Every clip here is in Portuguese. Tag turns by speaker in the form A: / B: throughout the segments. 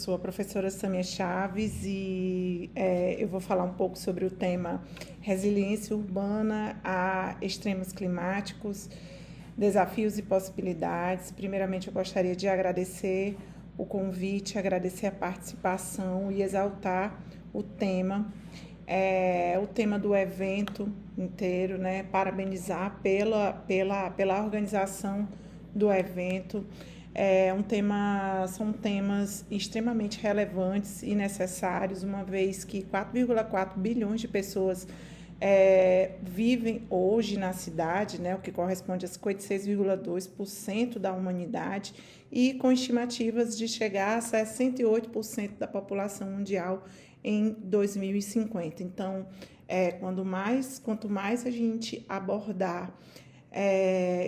A: sou a professora Samia Chaves e eu vou falar um pouco sobre o tema resiliência urbana a extremos climáticos, desafios e possibilidades. Primeiramente, eu gostaria de agradecer o convite, agradecer a participação e exaltar o tema do evento inteiro, né? Parabenizar pela organização do evento. São temas extremamente relevantes e necessários, uma vez que 4,4 bilhões de pessoas vivem hoje na cidade, né, o que corresponde a 56,2% da humanidade, e com estimativas de chegar a 68% da população mundial em 2050. Então, quanto mais a gente abordar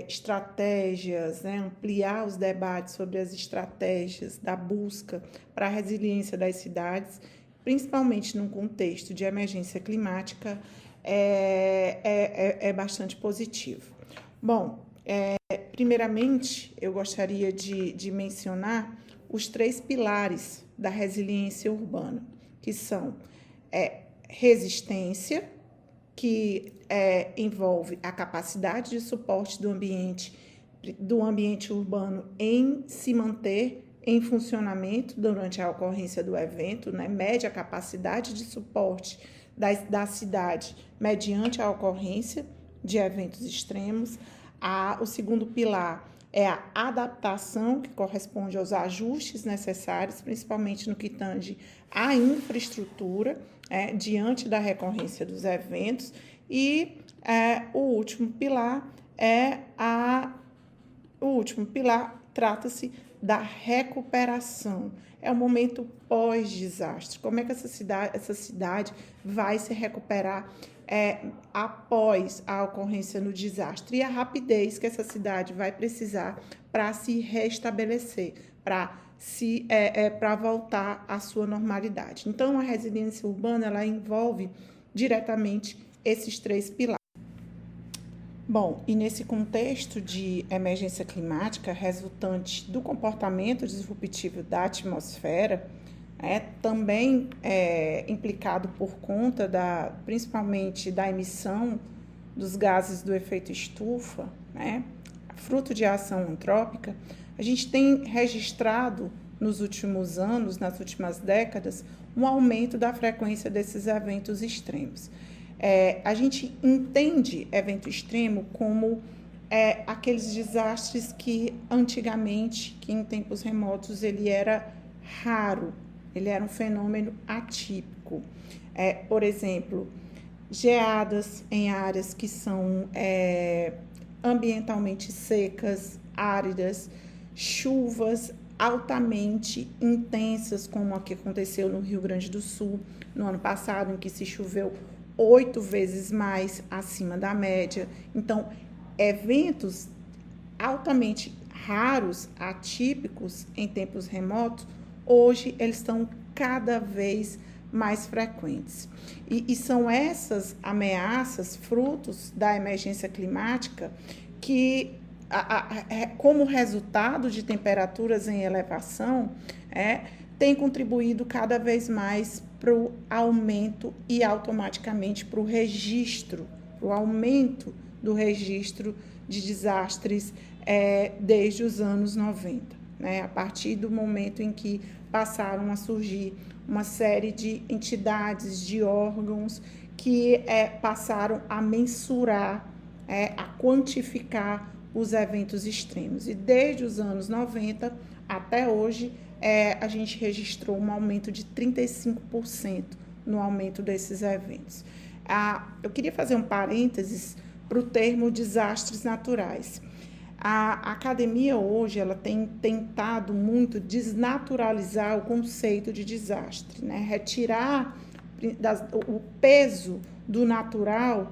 A: estratégias, né, ampliar os debates sobre as estratégias da busca para a resiliência das cidades, principalmente num contexto de emergência climática, é bastante positivo. Bom, primeiramente, eu gostaria de mencionar os 3 pilares da resiliência urbana, que são resistência, que envolve a capacidade de suporte do ambiente urbano em se manter em funcionamento durante a ocorrência do evento, né? Mede a capacidade de suporte da cidade mediante a ocorrência de eventos extremos. O segundo pilar é a adaptação, que corresponde aos ajustes necessários, principalmente no que tange à infraestrutura, diante da recorrência dos eventos. E o último pilar trata-se da recuperação. É o momento pós-desastre. Como é que essa cidade vai se recuperar após a ocorrência no desastre? E a rapidez que essa cidade vai precisar para se restabelecer, para voltar à sua normalidade. Então, a resiliência urbana, ela envolve diretamente esses 3 pilares. Bom, e nesse contexto de emergência climática resultante do comportamento disruptivo da atmosfera, também implicado por conta principalmente da emissão dos gases do efeito estufa, fruto de ação antrópica, a gente tem registrado nos últimos anos, nas últimas décadas, um aumento da frequência desses eventos extremos. A gente entende evento extremo como aqueles desastres que antigamente, que em tempos remotos, ele era raro, ele era um fenômeno atípico. Por exemplo, geadas em áreas que são ambientalmente secas, áridas, chuvas altamente intensas, como a que aconteceu no Rio Grande do Sul no ano passado, em que se choveu 8 vezes mais acima da média. Então, eventos altamente raros, atípicos em tempos remotos, hoje eles estão cada vez mais frequentes. E são essas ameaças, frutos da emergência climática, que, como resultado de temperaturas em elevação, tem contribuído cada vez mais para o aumento e automaticamente para o aumento do registro de desastres desde os anos 90, a partir do momento em que passaram a surgir uma série de entidades, de órgãos que passaram a mensurar, a quantificar os eventos extremos. E desde os anos 90 até hoje, a gente registrou um aumento de 35% no aumento desses eventos. Eu queria fazer um parênteses para o termo desastres naturais. A academia hoje ela tem tentado muito desnaturalizar o conceito de desastre, retirar o peso do natural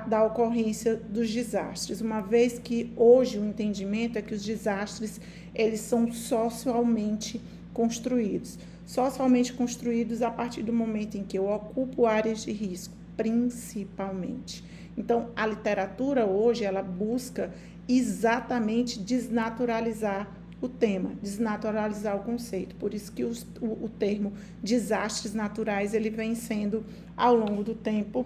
A: da ocorrência dos desastres, uma vez que hoje o entendimento é que os desastres eles são socialmente construídos a partir do momento em que eu ocupo áreas de risco, principalmente. Então, a literatura hoje ela busca exatamente desnaturalizar o tema, desnaturalizar o conceito. Por isso que o termo desastres naturais, ele vem sendo, ao longo do tempo,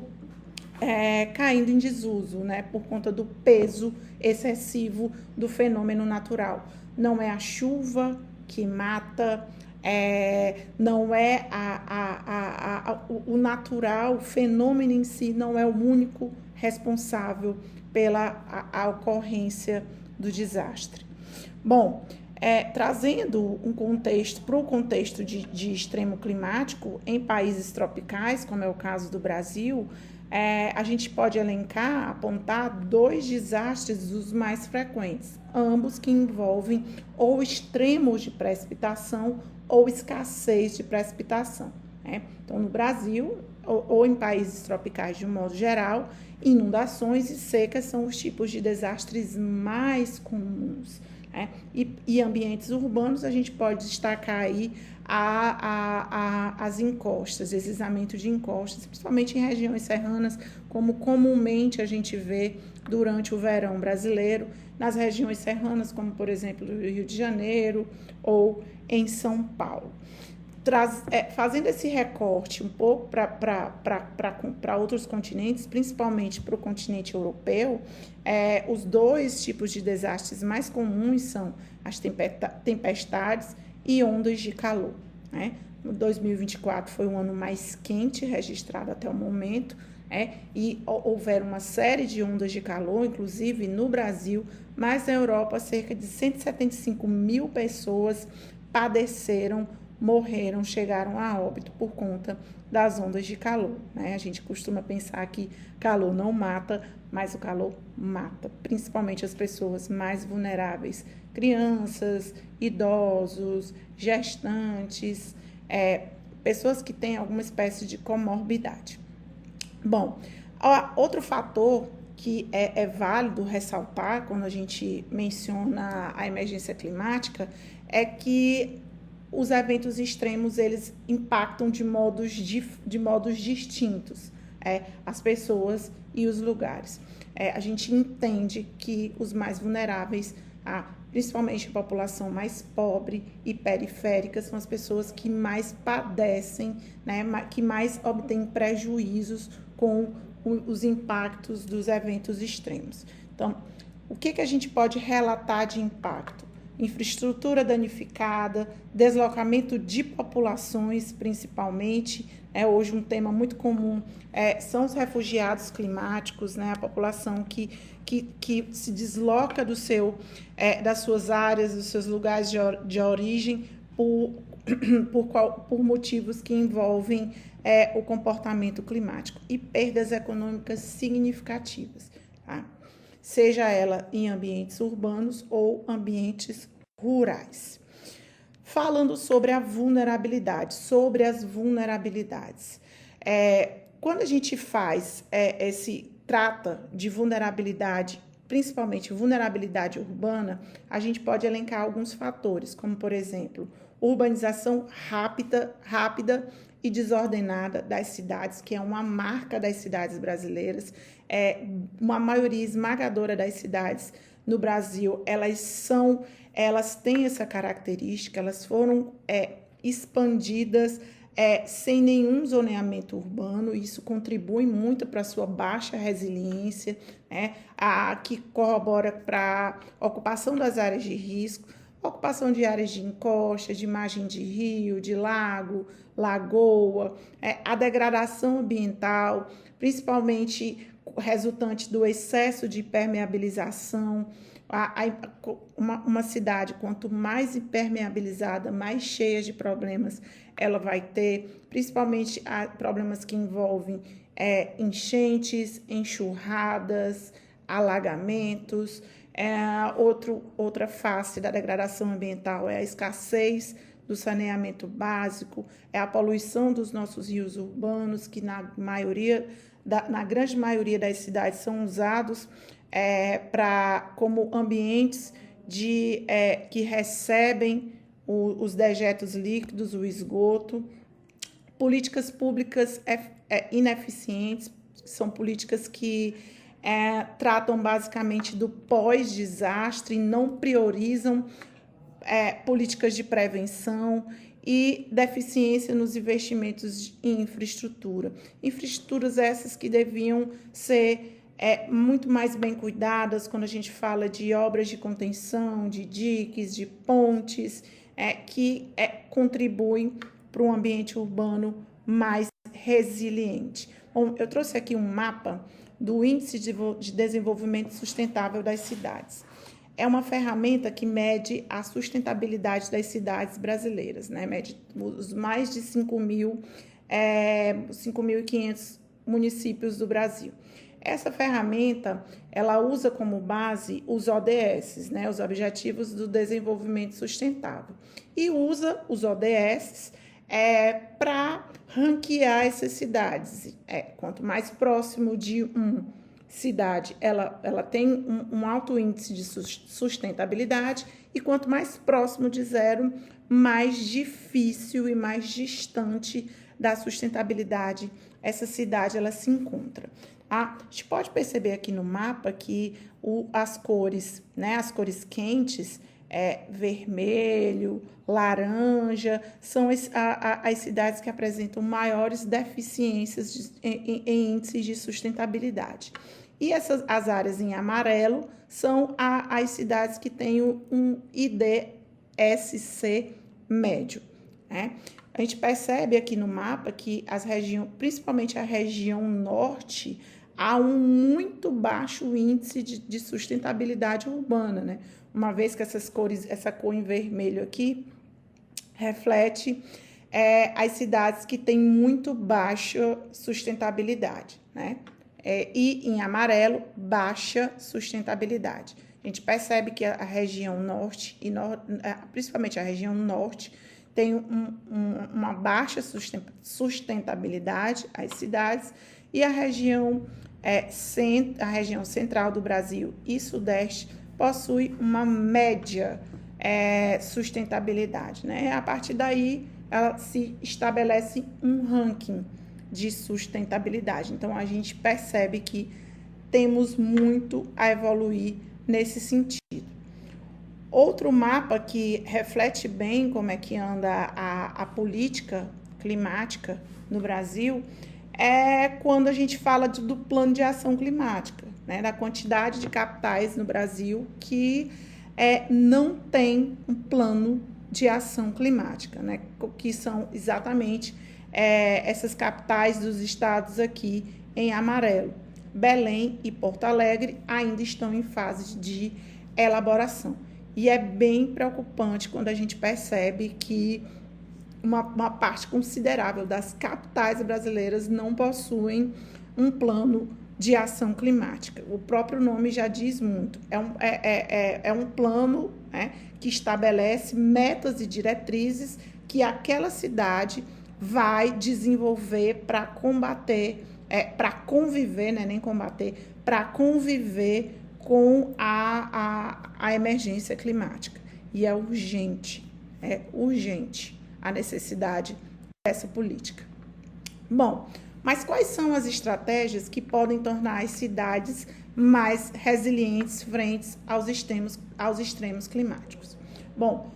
A: caindo em desuso, né, por conta do peso excessivo do fenômeno natural. Não é a chuva que mata, não é o natural, o fenômeno em si não é o único responsável pela a ocorrência do desastre. Bom, trazendo um contexto para o contexto de extremo climático em países tropicais, como é o caso do Brasil, a gente pode elencar, apontar 2 desastres os mais frequentes, ambos que envolvem ou extremos de precipitação ou escassez de precipitação, né? Então, no Brasil, ou em países tropicais de um modo geral, inundações e secas são os tipos de desastres mais comuns, né? E ambientes urbanos, a gente pode destacar aí as encostas, deslizamento de encostas, principalmente em regiões serranas, como comumente a gente vê durante o verão brasileiro, nas regiões serranas, como por exemplo no Rio de Janeiro ou em São Paulo. Fazendo esse recorte um pouco para outros continentes, principalmente para o continente europeu, os 2 tipos de desastres mais comuns são as tempestades e ondas de calor, né? 2024 foi o ano mais quente registrado até o momento, e houveram uma série de ondas de calor, inclusive no Brasil, mas na Europa cerca de 175 mil pessoas morreram, chegaram a óbito por conta das ondas de calor, né? A gente costuma pensar que calor não mata, mas o calor mata, principalmente as pessoas mais vulneráveis, crianças, idosos, gestantes, pessoas que têm alguma espécie de comorbidade. Bom, outro fator que é válido ressaltar quando a gente menciona a emergência climática é que os eventos extremos, eles impactam de modos distintos as pessoas e os lugares. A gente entende que os mais vulneráveis, principalmente a população mais pobre e periférica, são as pessoas que mais padecem, né, que mais obtêm prejuízos com os impactos dos eventos extremos. Então, o que a gente pode relatar de impacto? Infraestrutura danificada, deslocamento de populações, principalmente. Hoje um tema muito comum são os refugiados climáticos, né? A população que se desloca das suas áreas, dos seus lugares de origem por motivos que envolvem o comportamento climático e perdas econômicas significativas, tá? Seja ela em ambientes urbanos ou ambientes rurais. Falando sobre a vulnerabilidade, sobre as vulnerabilidades. Quando a gente trata de vulnerabilidade, principalmente vulnerabilidade urbana, a gente pode elencar alguns fatores, como, por exemplo, urbanização rápida e desordenada das cidades, que é uma marca das cidades brasileiras. Uma maioria esmagadora das cidades no Brasil, elas têm essa característica, elas foram expandidas sem nenhum zoneamento urbano. Isso contribui muito para a sua baixa resiliência, né? Que corrobora para a ocupação das áreas de risco, ocupação de áreas de encosta, de margem de rio, de lago, lagoa, a degradação ambiental, principalmente resultante do excesso de permeabilização. Uma cidade, quanto mais impermeabilizada, mais cheia de problemas ela vai ter, principalmente problemas que envolvem enchentes, enxurradas, alagamentos. Outra face da degradação ambiental é a escassez do saneamento básico, é a poluição dos nossos rios urbanos, que na grande maioria das cidades são usados como ambientes que recebem os dejetos líquidos, o esgoto. Políticas públicas ineficientes, são políticas que tratam basicamente do pós-desastre e não priorizam políticas de prevenção e deficiência nos investimentos em infraestrutura. Infraestruturas essas que deviam ser muito mais bem cuidadas quando a gente fala de obras de contenção, de diques, de pontes, que contribuem para um ambiente urbano mais resiliente. Bom, eu trouxe aqui um mapa do Índice de Desenvolvimento Sustentável das Cidades. É uma ferramenta que mede a sustentabilidade das cidades brasileiras, né? Mede os mais de 5.500 municípios do Brasil. Essa ferramenta, ela usa como base os ODS, né? Os Objetivos do Desenvolvimento Sustentável. E usa os ODS para ranquear essas cidades. Quanto mais próximo de cidade, ela tem um alto índice de sustentabilidade, e quanto mais próximo de zero, mais difícil e mais distante da sustentabilidade essa cidade ela se encontra. A gente pode perceber aqui no mapa que as cores, né, as cores quentes, vermelho, laranja, são as cidades que apresentam maiores deficiências em índices de sustentabilidade. E as áreas em amarelo são as cidades que têm um IDSC médio, né? A gente percebe aqui no mapa que principalmente a região norte, há um muito baixo índice de sustentabilidade urbana, né? Uma vez que essa cor em vermelho aqui reflete as cidades que têm muito baixa sustentabilidade, né? E em amarelo, baixa sustentabilidade. A gente percebe que a região norte, principalmente a região norte, tem uma baixa sustentabilidade, as cidades, e a região central do Brasil e sudeste possui uma média sustentabilidade, né? A partir daí, ela se estabelece um ranking de sustentabilidade. Então, a gente percebe que temos muito a evoluir nesse sentido. Outro mapa que reflete bem como é que anda a política climática no Brasil é quando a gente fala do plano de ação climática, né? Da quantidade de capitais no Brasil que não tem um plano de ação climática, né? Que são exatamente essas capitais dos estados aqui em amarelo. Belém e Porto Alegre ainda estão em fase de elaboração. E é bem preocupante quando a gente percebe que uma parte considerável das capitais brasileiras não possuem um plano de ação climática. O próprio nome já diz muito. É um plano, né, que estabelece metas e diretrizes que aquela cidade vai desenvolver para combater, para conviver, né, nem combater, para conviver com a emergência climática. E é urgente a necessidade dessa política. Bom, mas quais são as estratégias que podem tornar as cidades mais resilientes frente aos extremos climáticos? Bom,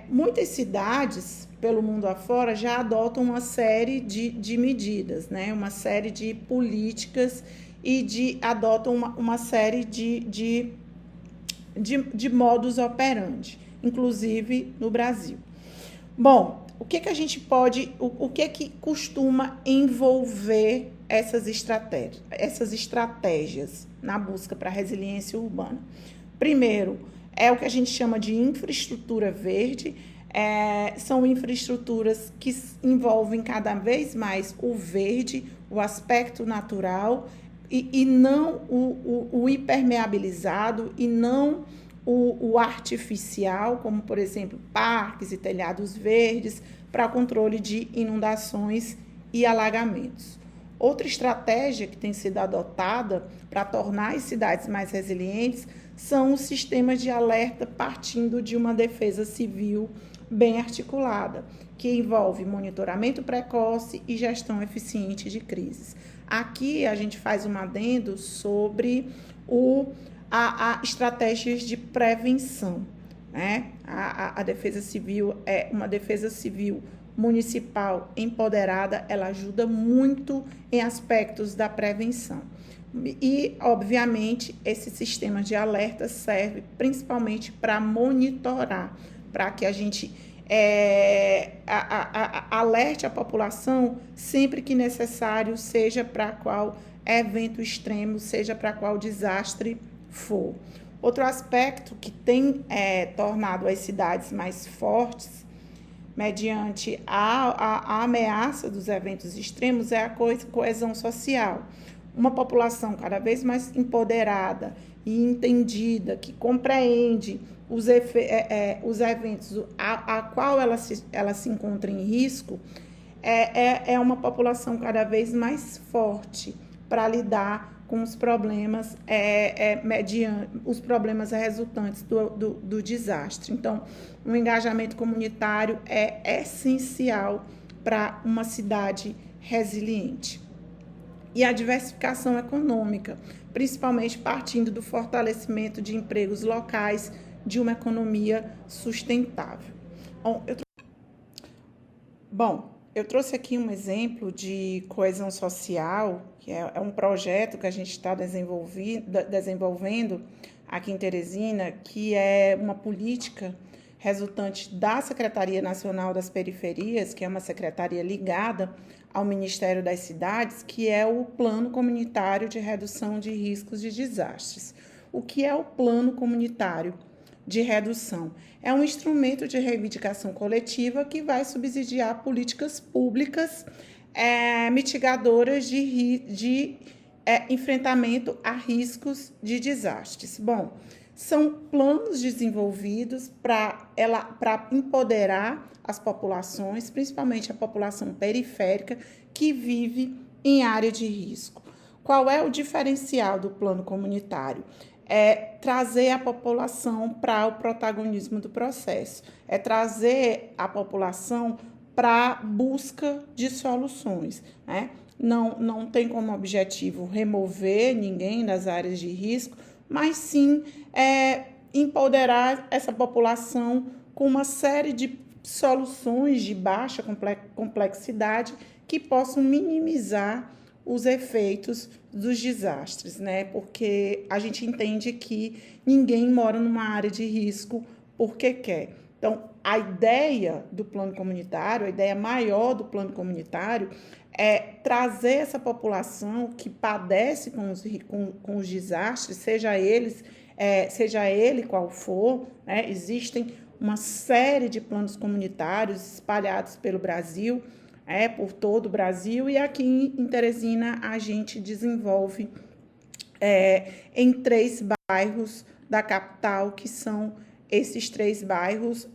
A: muitas cidades pelo mundo afora já adotam uma série de medidas, né? Uma série de políticas e adotam uma série de modus operandi, inclusive no Brasil. Bom, o que a gente pode, o que costuma envolver essas estratégias na busca para a resiliência urbana? Primeiro, é o que a gente chama de infraestrutura verde. São infraestruturas que envolvem cada vez mais o verde, o aspecto natural, e não o impermeabilizado, e não o artificial, como, por exemplo, parques e telhados verdes, para controle de inundações e alagamentos. Outra estratégia que tem sido adotada para tornar as cidades mais resilientes são os sistemas de alerta partindo de uma defesa civil bem articulada, que envolve monitoramento precoce e gestão eficiente de crises. Aqui a gente faz um adendo sobre estratégias de prevenção, né? A defesa civil é uma defesa civil municipal empoderada, ela ajuda muito em aspectos da prevenção. E, obviamente, esse sistema de alerta serve principalmente para monitorar, para que a gente alerte a população sempre que necessário, seja para qual evento extremo, seja para qual desastre for. Outro aspecto que tem tornado as cidades mais fortes, mediante a ameaça dos eventos extremos, é a coesão social. Uma população cada vez mais empoderada e entendida, que compreende os eventos a qual ela se encontra em risco, é uma população cada vez mais forte para lidar com os problemas, mediante os problemas resultantes do desastre. Então, o engajamento comunitário é essencial para uma cidade resiliente. E a diversificação econômica, principalmente partindo do fortalecimento de empregos locais, de uma economia sustentável. Eu trouxe aqui um exemplo de coesão social, que é um projeto que a gente está desenvolvendo aqui em Teresina, que é uma política resultante da Secretaria Nacional das Periferias, que é uma secretaria ligada ao Ministério das Cidades, que é o Plano Comunitário de Redução de Riscos de Desastres. O que é o Plano Comunitário de Redução? É um instrumento de reivindicação coletiva que vai subsidiar políticas públicas mitigadoras de enfrentamento a riscos de desastres. Bom, são planos desenvolvidos para empoderar as populações, principalmente a população periférica que vive em área de risco. Qual é o diferencial do plano comunitário? É trazer a população para o protagonismo do processo, é trazer a população para a busca de soluções, né? Não tem como objetivo remover ninguém das áreas de risco, mas sim empoderar essa população com uma série de soluções de baixa complexidade que possam minimizar os efeitos dos desastres, né? Porque a gente entende que ninguém mora numa área de risco porque quer. Então, a ideia do plano comunitário, a ideia maior do plano comunitário é trazer essa população que padece com os desastres, seja ele qual for, né? Existem uma série de planos comunitários espalhados pelo Brasil, por todo o Brasil, e aqui em Teresina a gente desenvolve em 3 bairros da capital, que são esses 3 bairros,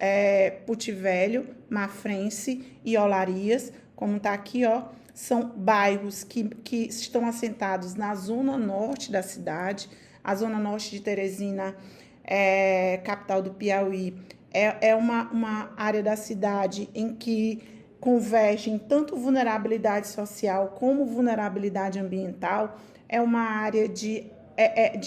A: Puti Velho, Mafrense e Olarias, como está aqui, ó, são bairros que estão assentados na zona norte da cidade. A zona norte de Teresina, capital do Piauí, é uma área da cidade em que convergem tanto vulnerabilidade social como vulnerabilidade ambiental. É uma área de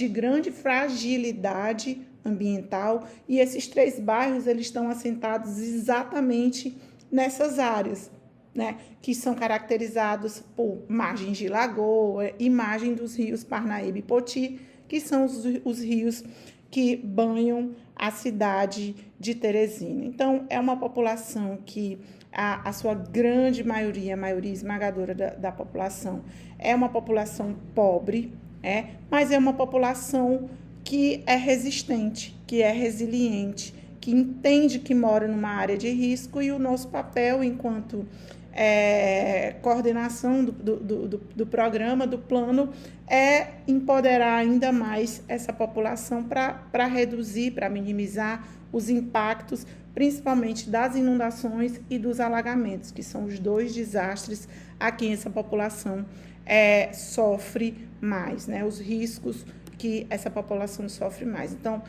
A: grande fragilidade ambiental, e esses 3 bairros eles estão assentados exatamente nessas áreas, né, que são caracterizados por margens de lagoa e margem dos rios Parnaíba e Poti, que são os rios que banham a cidade de Teresina. Então, é uma população que a sua grande maioria, a maioria esmagadora da população, é uma população pobre, mas é uma população que é resistente, que é resiliente, que entende que mora numa área de risco, e o nosso papel enquanto coordenação do programa, do plano, é empoderar ainda mais essa população para reduzir, para minimizar os impactos, principalmente das inundações e dos alagamentos, que são os 2 desastres a quem essa população sofre mais, né? Os riscos que essa população sofre mais. Então,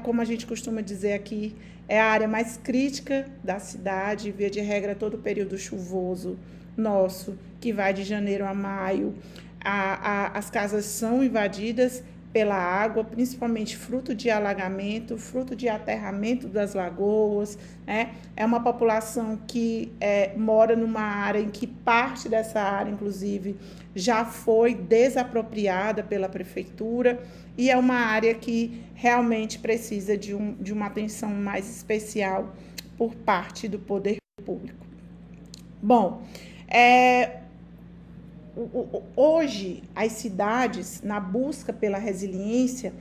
A: como a gente costuma dizer aqui, é a área mais crítica da cidade, via de regra, todo o período chuvoso nosso, que vai de janeiro a maio, as casas são invadidas pela água, principalmente fruto de alagamento, fruto de aterramento das lagoas, né? É uma população que mora numa área em que parte dessa área, inclusive, já foi desapropriada pela prefeitura e é uma área que realmente precisa de uma atenção mais especial por parte do poder público. Bom, hoje, as cidades, na busca pela resiliência,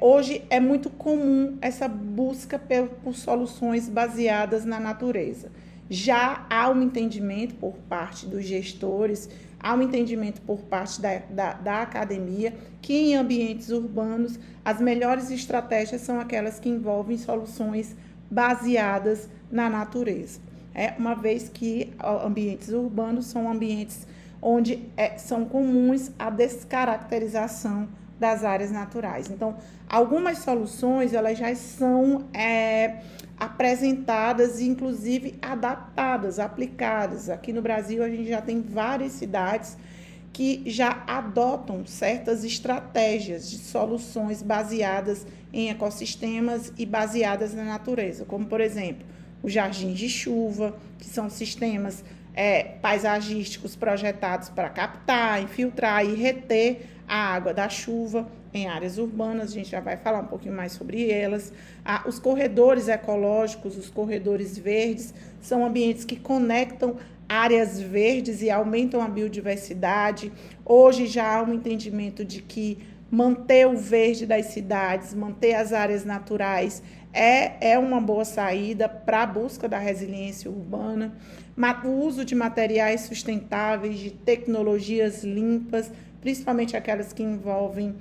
A: hoje é muito comum essa busca por soluções baseadas na natureza. Já há um entendimento por parte dos gestores, há um entendimento por parte da academia que em ambientes urbanos as melhores estratégias são aquelas que envolvem soluções baseadas na natureza. Uma vez que ambientes urbanos são ambientes onde são comuns a descaracterização das áreas naturais. Então, algumas soluções elas já são apresentadas e, inclusive, adaptadas, aplicadas. Aqui no Brasil, a gente já tem várias cidades que já adotam certas estratégias de soluções baseadas em ecossistemas e baseadas na natureza, como, por exemplo, os jardins de chuva, que são sistemas paisagísticos projetados para captar, infiltrar e reter a água da chuva em áreas urbanas. A gente já vai falar um pouquinho mais sobre elas. Os corredores ecológicos, os corredores verdes, são ambientes que conectam áreas verdes e aumentam a biodiversidade. Hoje já há um entendimento de que manter o verde das cidades, manter as áreas naturais é uma boa saída para a busca da resiliência urbana. O uso de materiais sustentáveis, de tecnologias limpas, principalmente aquelas que envolvem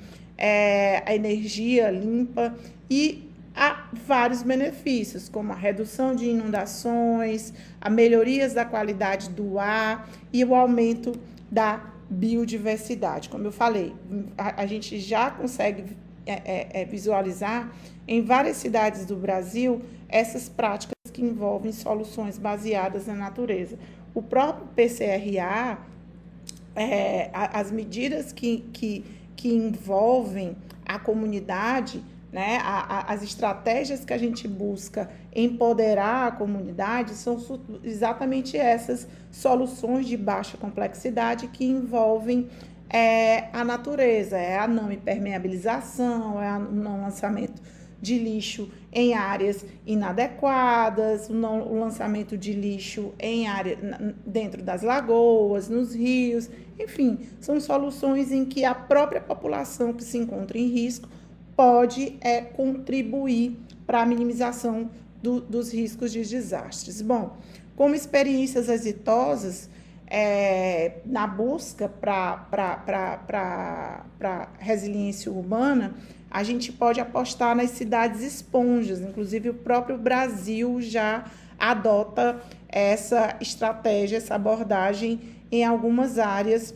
A: a energia limpa, e há vários benefícios, como a redução de inundações, a melhorias da qualidade do ar e o aumento da biodiversidade. Como eu falei, a gente já consegue visualizar em várias cidades do Brasil essas práticas que envolvem soluções baseadas na natureza. O próprio PCRA, as medidas que envolvem a comunidade, né, as estratégias que a gente busca empoderar a comunidade são exatamente essas soluções de baixa complexidade que envolvem a natureza, a não impermeabilização, o não lançamento de lixo em áreas inadequadas, o lançamento de lixo dentro das lagoas, nos rios, enfim, são soluções em que a própria população que se encontra em risco pode contribuir para a minimização dos riscos de desastres. Bom, como experiências exitosas na busca para resiliência urbana, a gente pode apostar nas cidades esponjas. Inclusive, o próprio Brasil já adota essa estratégia, essa abordagem em algumas áreas,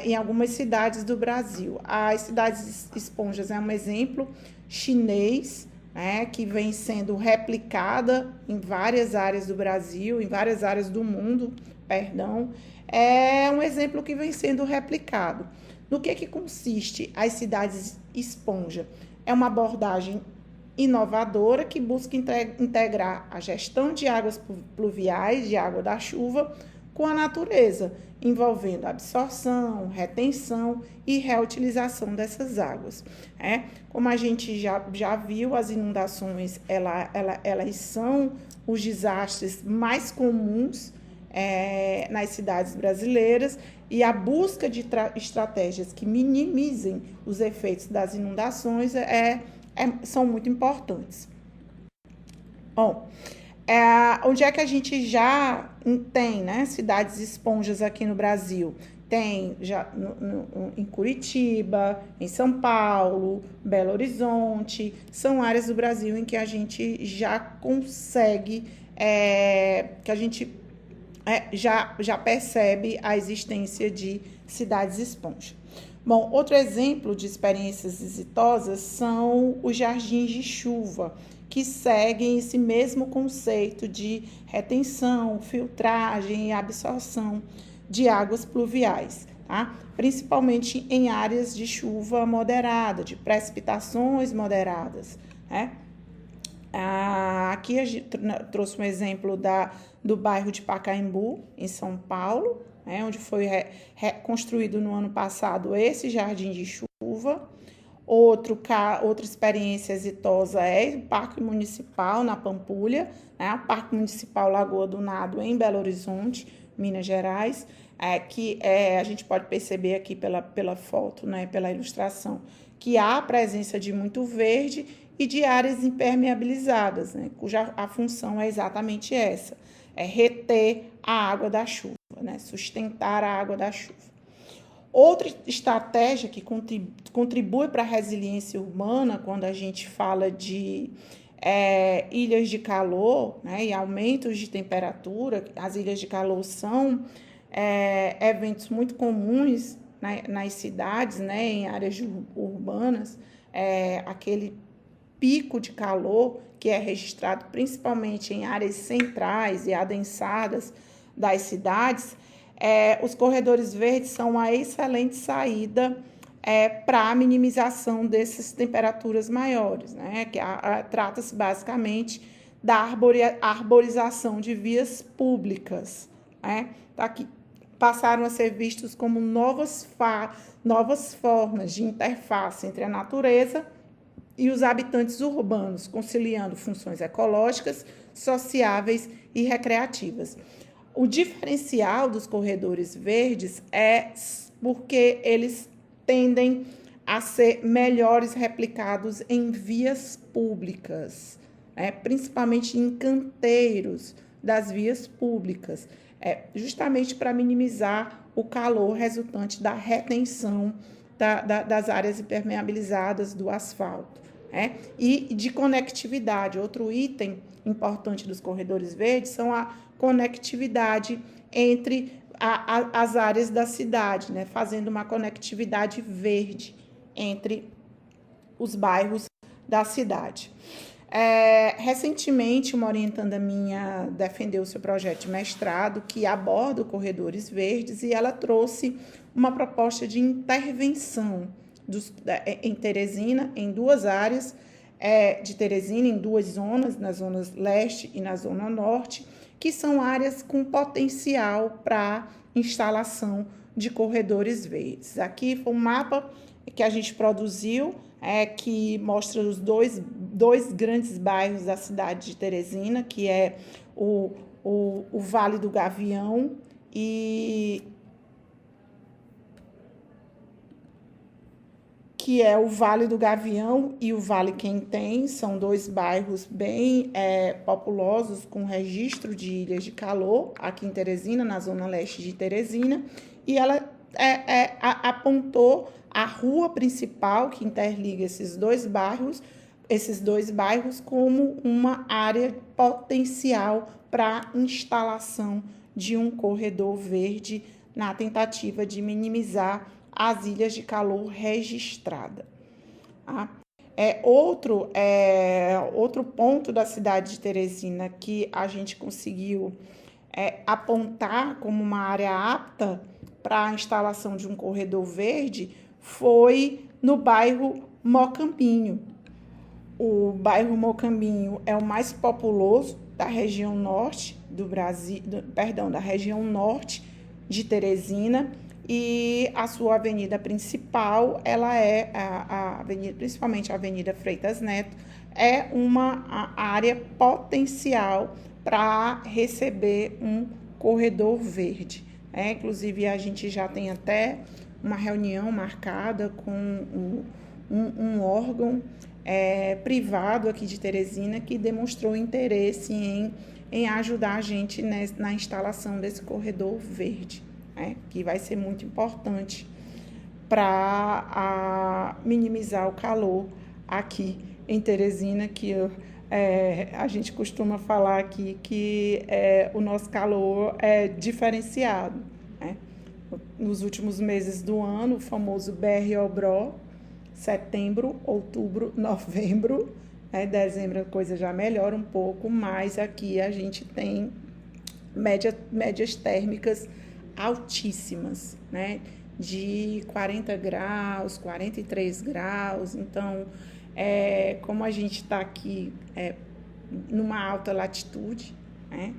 A: em algumas cidades do Brasil. As cidades esponjas é um exemplo chinês, né, que vem sendo replicada em várias áreas do Brasil, em várias áreas do mundo, é um exemplo que vem sendo replicado. No que consiste as cidades esponja? É uma abordagem inovadora que busca integrar a gestão de águas pluviais, de água da chuva, com a natureza, envolvendo absorção, retenção e reutilização dessas águas. Como a gente já viu, as inundações elas são os desastres mais comuns nas cidades brasileiras, e a busca de estratégias que minimizem os efeitos das inundações são muito importantes. Bom, onde é que a gente já tem, né, cidades esponjas aqui no Brasil? Tem já em Curitiba, em São Paulo, Belo Horizonte, são áreas do Brasil em que a gente já consegue, que a gente já percebe a existência de cidades esponja. Bom, outro exemplo de experiências exitosas são os jardins de chuva, que seguem esse mesmo conceito de retenção, filtragem e absorção de águas pluviais. tá? Principalmente em áreas de chuva moderada, de precipitações moderadas, né? Aqui a gente trouxe um exemplo do bairro de Pacaembu, em São Paulo, né, onde foi construído no ano passado esse jardim de chuva. Outra experiência exitosa é o Parque Municipal na Pampulha, né, o Parque Municipal Lagoa do Nado em Belo Horizonte, Minas Gerais, a gente pode perceber aqui pela foto, né, pela ilustração, que há a presença de muito verde e de áreas impermeabilizadas, né, cuja a função é exatamente essa, é reter a água da chuva, né, sustentar a água da chuva. Outra estratégia que contribui para a resiliência urbana, quando a gente fala de ilhas de calor, né, e aumentos de temperatura, as ilhas de calor são eventos muito comuns, né, nas cidades, né, em áreas urbanas, aquele pico de calor que é registrado principalmente em áreas centrais e adensadas das cidades. Os corredores verdes são uma excelente saída para a minimização dessas temperaturas maiores, né? Trata-se basicamente da arborização de vias públicas, né? Tá aqui. Passaram a ser vistos como novas formas de interface entre a natureza e os habitantes urbanos, conciliando funções ecológicas, sociáveis e recreativas. O diferencial dos corredores verdes é porque eles tendem a ser melhores replicados em vias públicas, principalmente em canteiros das vias públicas, justamente para minimizar o calor resultante da retenção das áreas impermeabilizadas do asfalto. E de conectividade. Outro item importante dos corredores verdes são a conectividade entre as áreas da cidade, né? Fazendo uma conectividade verde entre os bairros da cidade. Recentemente, uma orientanda minha defendeu seu projeto de mestrado que aborda corredores verdes e ela trouxe uma proposta de intervenção em Teresina, em duas áreas de Teresina, em duas zonas, na zona leste e na zona norte, que são áreas com potencial para instalação de corredores verdes. Aqui foi um mapa que a gente produziu, que mostra os dois grandes bairros da cidade de Teresina, que é o Vale do Gavião e o Vale Quem-Tem, são dois bairros bem populosos, com registro de ilhas de calor, aqui em Teresina, na zona leste de Teresina, e ela apontou a rua principal que interliga esses dois bairros como uma área potencial para instalação de um corredor verde na tentativa de minimizar as ilhas de calor registrada. Outro ponto da cidade de Teresina que a gente conseguiu apontar como uma área apta para a instalação de um corredor verde foi no bairro Mocambinho. O bairro Mocambinho é o mais populoso da região norte do Brasil, da região norte de Teresina, e a sua avenida principal, ela é principalmente a Avenida Freitas Neto, é uma área potencial para receber um corredor verde. Inclusive, a gente já tem até uma reunião marcada com um órgão privado aqui de Teresina que demonstrou interesse em ajudar a gente na instalação desse corredor verde, que vai ser muito importante para minimizar o calor aqui em Teresina, que a gente costuma falar aqui que o nosso calor é diferenciado. Nos últimos meses do ano, o famoso BR-OBRO, setembro, outubro, novembro, dezembro a coisa já melhora um pouco, mas aqui a gente tem médias térmicas altíssimas, de 40 graus, 43 graus. Então, como a gente está aqui numa alta latitude, né?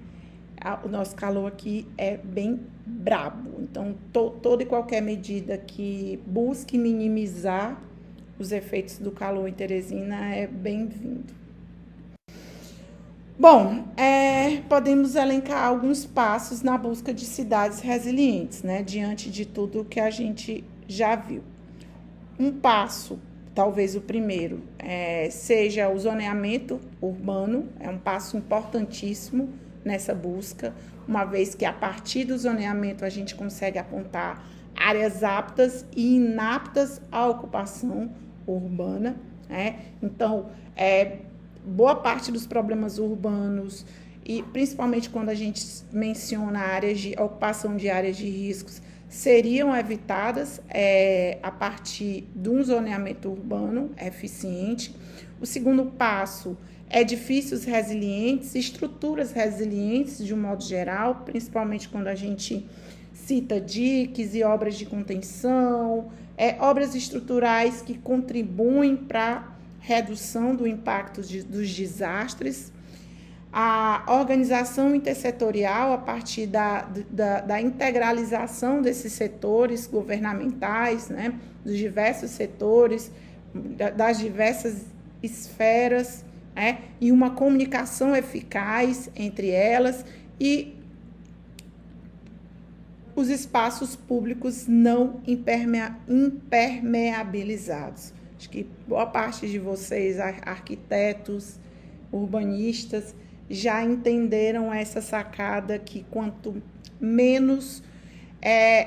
A: O nosso calor aqui é bem brabo. Então, toda e qualquer medida que busque minimizar os efeitos do calor em Teresina é bem-vindo. Bom, podemos elencar alguns passos na busca de cidades resilientes, né? Diante de tudo que a gente já viu. Um passo, talvez o primeiro, seja o zoneamento urbano, é um passo importantíssimo nessa busca, uma vez que a partir do zoneamento a gente consegue apontar áreas aptas e inaptas à ocupação urbana, né? Então, boa parte dos problemas urbanos, e principalmente quando a gente menciona áreas de ocupação de áreas de riscos, seriam evitadas a partir de um zoneamento urbano eficiente. O segundo passo, edifícios resilientes, estruturas resilientes de um modo geral, principalmente quando a gente cita diques e obras de contenção, obras estruturais que contribuem para a redução do impacto dos desastres. A organização intersetorial, a partir da integralização desses setores governamentais, né, dos diversos setores, das diversas esferas, e uma comunicação eficaz entre elas e os espaços públicos não impermeabilizados. Acho que boa parte de vocês, arquitetos, urbanistas, já entenderam essa sacada que quanto menos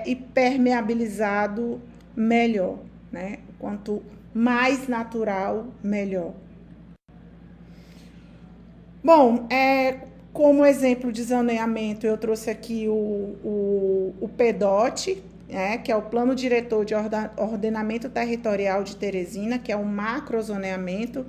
A: impermeabilizado, melhor, né? Quanto mais natural, melhor. Bom, como exemplo de zoneamento, eu trouxe aqui o PDOT, que é o Plano Diretor de Ordenamento Territorial de Teresina, que é um macrozoneamento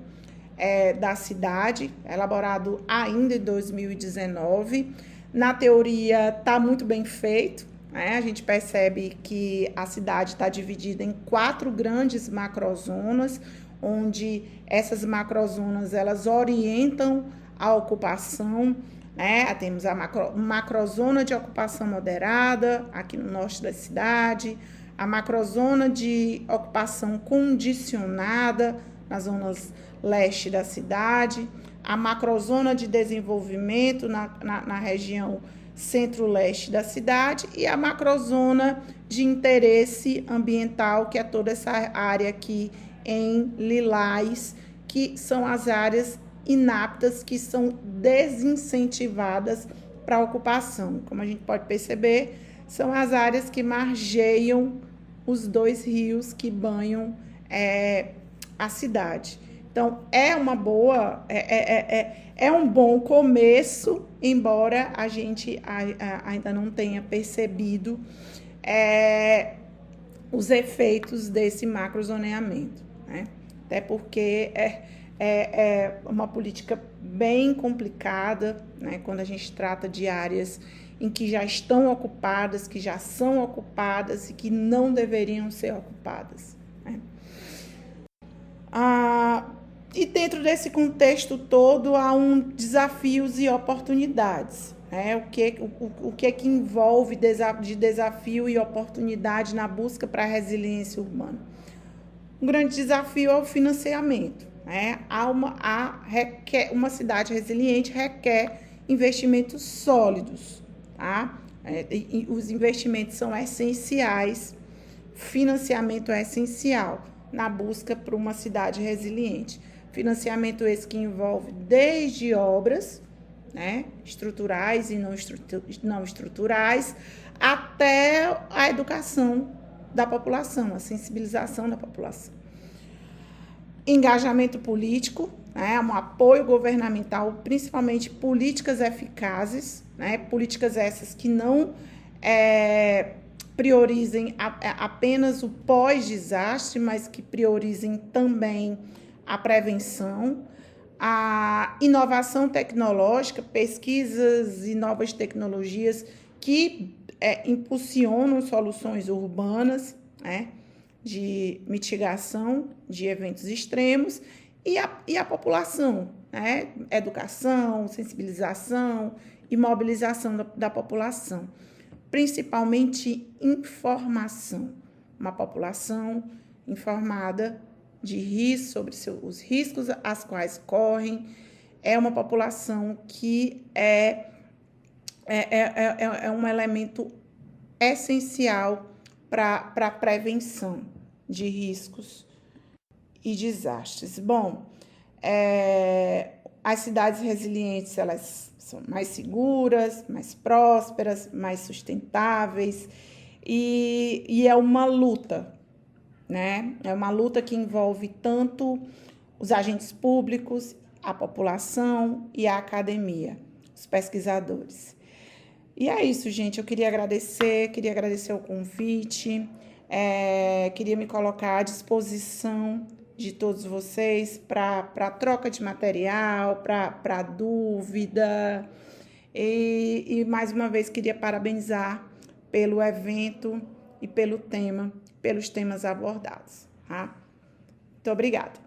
A: da cidade, elaborado ainda em 2019. Na teoria, está muito bem feito, né? A gente percebe que a cidade está dividida em 4 grandes macrozonas, onde essas macrozonas elas orientam a ocupação, né? Temos a macrozona de ocupação moderada, aqui no norte da cidade, a macrozona de ocupação condicionada, nas zonas leste da cidade, a macrozona de desenvolvimento na região centro-leste da cidade e a macrozona de interesse ambiental, que é toda essa área aqui em lilás, que são as áreas inaptas, que são desincentivadas para a ocupação. Como a gente pode perceber, são as áreas que margeiam os 2 rios que banham a cidade. Então, é um bom começo, embora a gente ainda não tenha percebido os efeitos desse macrozoneamento, né? Até porque é uma política bem complicada, né? Quando a gente trata de áreas em que já estão ocupadas, que já são ocupadas e que não deveriam ser ocupadas, né? E dentro desse contexto todo há desafios e oportunidades, né? O que é que envolve de desafio e oportunidade na busca para a resiliência urbana? Um grande desafio é o financiamento, né? Uma cidade resiliente requer investimentos sólidos, tá? E os investimentos são essenciais, financiamento é essencial na busca por uma cidade resiliente. Financiamento esse que envolve desde obras, né, estruturais e não estruturais, até a educação da população, a sensibilização da população. Engajamento político, né, um apoio governamental, principalmente políticas eficazes, né, políticas essas que não priorizem apenas o pós-desastre, mas que priorizem também a prevenção, a inovação tecnológica, pesquisas e novas tecnologias que impulsionam soluções urbanas, né, de mitigação de eventos extremos, e a população, né, educação, sensibilização e mobilização da população, principalmente informação, uma população informada de riscos, sobre os riscos às quais correm, é uma população que é um elemento essencial para a prevenção de riscos e desastres. Bom, as cidades resilientes, elas são mais seguras, mais prósperas, mais sustentáveis, e é uma luta, né? É uma luta que envolve tanto os agentes públicos, a população e a academia, os pesquisadores. E é isso, gente. Eu queria agradecer o convite, queria me colocar à disposição de todos vocês para troca de material, para dúvida. E mais uma vez queria parabenizar pelo evento e pelos temas abordados, tá? Muito obrigada.